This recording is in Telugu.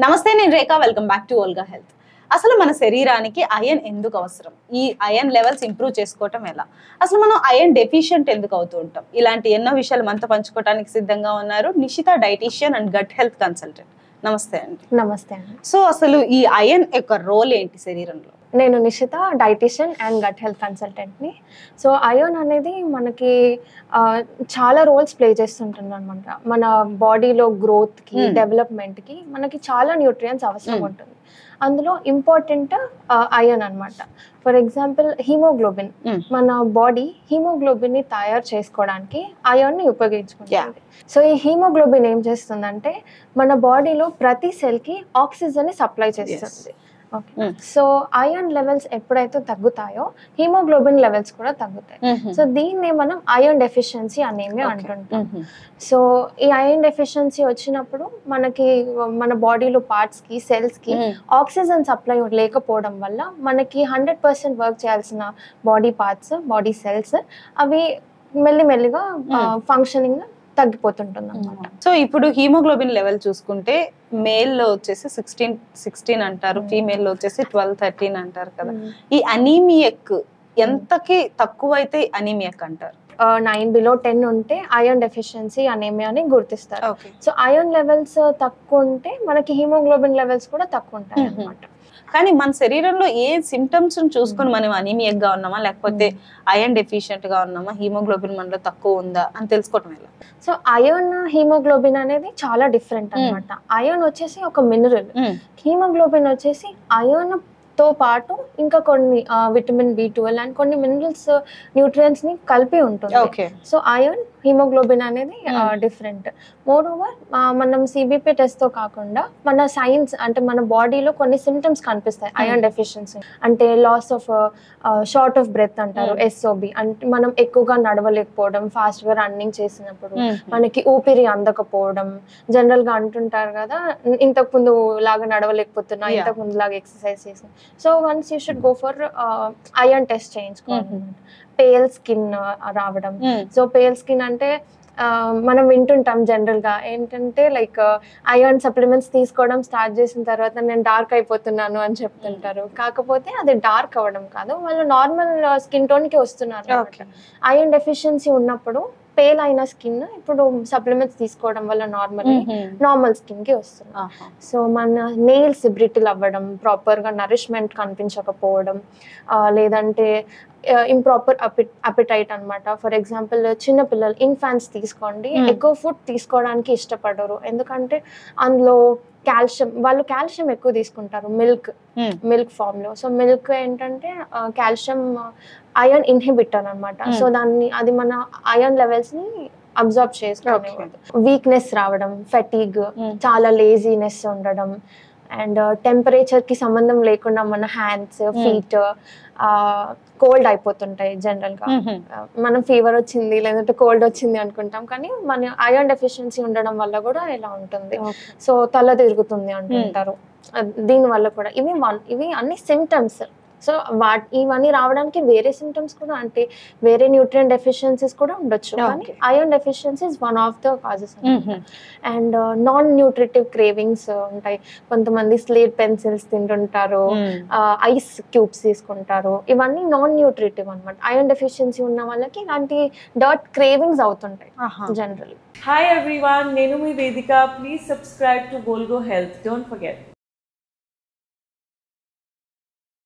నమస్తే, నేను Rekha. Welcome back to Olga health. అసలు మన శరీరానికి ఐరన్ ఎందుకు అవసరం? ఈ ఐరన్ లెవెల్స్ ఇంప్రూవ్ చేసుకోవటం ఎలా? అసలు మనం ఐరన్ డెఫిషియెంట్ ఎందుకు అవుతూ ఉంటాం? ఇలాంటి ఎన్నో విషయాలు మనతో పంచుకోవడానికి సిద్ధంగా ఉన్నారు Nishita, dietician and gut health consultant. నమస్తే అండి. నమస్తే అండి. సో అసలు ఈ ఐరన్ యొక్క రోల్ ఏంటి శరీరంలో? నేను Nishita, dietician and gut health కన్సల్టెంట్ని. సో ఐరన్ అనేది మనకి చాలా రోల్స్ ప్లే చేస్తుంటుంది అనమాట. మన బాడీలో గ్రోత్కి, డెవలప్మెంట్కి మనకి చాలా న్యూట్రియంట్స్ అవసరం ఉంటుంది. అందులో ఇంపార్టెంట్ ఐరన్ అనమాట. ఫర్ ఎగ్జాంపుల్ హీమోగ్లోబిన్, మన బాడీ హీమోగ్లోబిన్ని తయారు చేసుకోవడానికి ఐరన్ని ఉపయోగించుకుంటుంది. సో ఈ హీమోగ్లోబిన్ ఏం చేస్తుందంటే మన బాడీలో ప్రతి సెల్కి ఆక్సిజన్ని సప్లై చేస్తుంది. ఓకే, సో ఐరన్ లెవెల్స్ ఎప్పుడైతే తగ్గుతాయో హీమోగ్లోబిన్ లెవెల్స్ కూడా తగ్గుతాయి. సో దీన్ని మనం ఐరన్ డెఫిషియన్సీ అనేవి అంటుంటాం. సో ఈ ఐరన్ డెఫిషియన్సీ వచ్చినప్పుడు మనకి మన బాడీలో పార్ట్స్కి, సెల్స్కి ఆక్సిజన్ సప్లై లేకపోవడం వల్ల మనకి 100% వర్క్ చేయాల్సిన బాడీ పార్ట్స్, బాడీ సెల్స్ అవి మెల్లిమెల్లిగా ఫంక్షనింగ్ తగ్గిపోతుంటుంది అన్నమాట. సో ఇప్పుడు హీమోగ్లోబిన్ లెవెల్ చూసుకుంటే మేల్ లో వచ్చేసి 16 అంటారు, ఫీమేల్ లో వచ్చేసి 12-13 అంటారు కదా. ఈ అనీమియక్ ఎంతకి తక్కువ అయితే అనీమియక్ అంటారు? 9 below 10 ఉంటే ఐరన్ డెఫిషియన్సీ అనేమియా అని గుర్తిస్తారు. సో ఐరన్ లెవెల్స్ తక్కువ ఉంటే మనకి హీమోగ్లోబిన్ లెవెల్స్ కూడా తక్కువ ఉంటాయి అన్నమాట. కానీ మన శరీరంలో ఏ సిమ్టమ్స్ చూసుకొని మనం అనీమియక్ గా ఉన్నామా, లేకపోతే ఐరన్ డెఫిషియెంట్ గా ఉన్నామా, హీమోగ్లోబిన్ మనలో తక్కువ ఉందా అని తెలుసుకోవటం ఎలా? సో ఐరన్, హీమోగ్లోబిన్ అనేది చాలా డిఫరెంట్ అన్నమాట. ఐరన్ వచ్చేసి ఒక మినరల్, హీమోగ్లోబిన్ వచ్చేసి ఐరన్ తో పాటు ఇంకా కొన్ని విటమిన్ B12 అండ్ కొన్ని మినరల్స్, న్యూట్రియంట్స్ ని కలిపి ఉంటుంది. సో ఐరన్, హీమోగ్లోబిన్ అనేది డిఫరెంట్. మోర్ ఓవర్ మనం CBP టెస్ట్ తో కాకుండా మన సైన్స్ అంటే మన బాడీలో కొన్ని సిమ్టమ్స్ కనిపిస్తాయి ఐరన్ డెఫిషియన్సీ అంటే. Loss of short of breath అంటారు, SOB అంటే మనం ఎక్కువగా నడవలేకపోవడం, ఫాస్ట్ గా రన్నింగ్ చేసినప్పుడు మనకి ఊపిరి అందకపోవడం. జనరల్ గా అంటుంటారు కదా, ఇంతకు ముందు లాగా నడవలేకపోతున్నా, ఇంతకు ముందు లాగా ఎక్సర్సైజ్ చేసిన. So once you should go for iron test చేయించుకోవాలి. పేల్ స్కిన్ రావడం. సో పేల్ స్కిన్ అంటే మనం వింటుంటాం జనరల్ గా ఏంటంటే లైక్ ఐరన్ సప్లిమెంట్స్ తీసుకోవడం స్టార్ట్ చేసిన తర్వాత నేను డార్క్ అయిపోతున్నాను అని చెప్తుంటారు. కాకపోతే అది డార్క్ అవ్వడం కాదు, వాళ్ళు నార్మల్ స్కిన్ టోన్ కి వస్తున్నారు. ఐరన్ డెఫిషియన్సీ ఉన్నప్పుడు పేల్ అయిన స్కిన్ ఇప్పుడు సప్లిమెంట్స్ తీసుకోవడం వల్ల నార్మల్ స్కిన్ కి వస్తుంది. సో మన నెయిల్స్ బ్రిటిల్ అవ్వడం, ప్రాపర్ గా నరిష్మెంట్ కనిపించకపోవడం, లేదంటే ఇంప్రాపర్ అపిటైట్ అనమాట. ఫర్ ఎగ్జాంపుల్ చిన్న పిల్లలు, ఇన్ఫాంట్స్ తీసుకోండి, ఎక్కువ ఫుడ్ తీసుకోవడానికి ఇష్టపడరు. ఎందుకంటే అందులో కాల్షియం, వాళ్ళు కాల్షియం ఎక్కువ తీసుకుంటారు మిల్క్ ఫామ్ లో. సో మిల్క్ ఏంటంటే కాల్షియం ఐరన్ ఇన్హిబిటర్ అనమాట. సో అది మన ఐరన్ లెవెల్స్ ని అబ్జర్వ్ చేసుకోవాలి. వీక్నెస్ రావడం, ఫెటీగ్, చాలా లేజీనెస్ ఉండడం, అండ్ టెంపరేచర్ కి సంబంధం లేకుండా మన హ్యాండ్స్, ఫీట్ కోల్డ్ అయిపోతుంటాయి. జనరల్ గా మనం ఫీవర్ వచ్చింది లేదంటే కోల్డ్ వచ్చింది అనుకుంటాం, కానీ మన ఐరన్ డెఫిషియన్సీ ఉండడం వల్ల కూడా ఇలా ఉంటుంది. సో తల తిరుగుతుంది అంటుంటారు, దీని వల్ల కూడా. ఇవి అన్ని సిమ్టమ్స్. సో ఇవన్నీ రావడానికి వేరే సిమ్టమ్స్ కూడా, అంటే వేరే న్యూట్రియం డెఫిషియన్సీస్ కూడా ఉండొచ్చు, కానీ iron deficiency is one of the causes. And non nutritive cravings ఉంటాయి. కొంతమంది స్లేట్ పెన్సిల్స్ తింటుంటారు, ఐస్ క్యూబ్స్ తీసుకుంటారు. ఇవన్నీ నాన్ న్యూట్రిటివ్ అనమాట. ఐరన్ డెఫిషియన్సీ ఉన్న వాళ్ళకి ఇలాంటి డర్ట్ క్రేవింగ్స్ అవుతుంటాయి generally. Hi everyone, Nenu mi Vedika. Please subscribe to Volgo Health. Don't forget.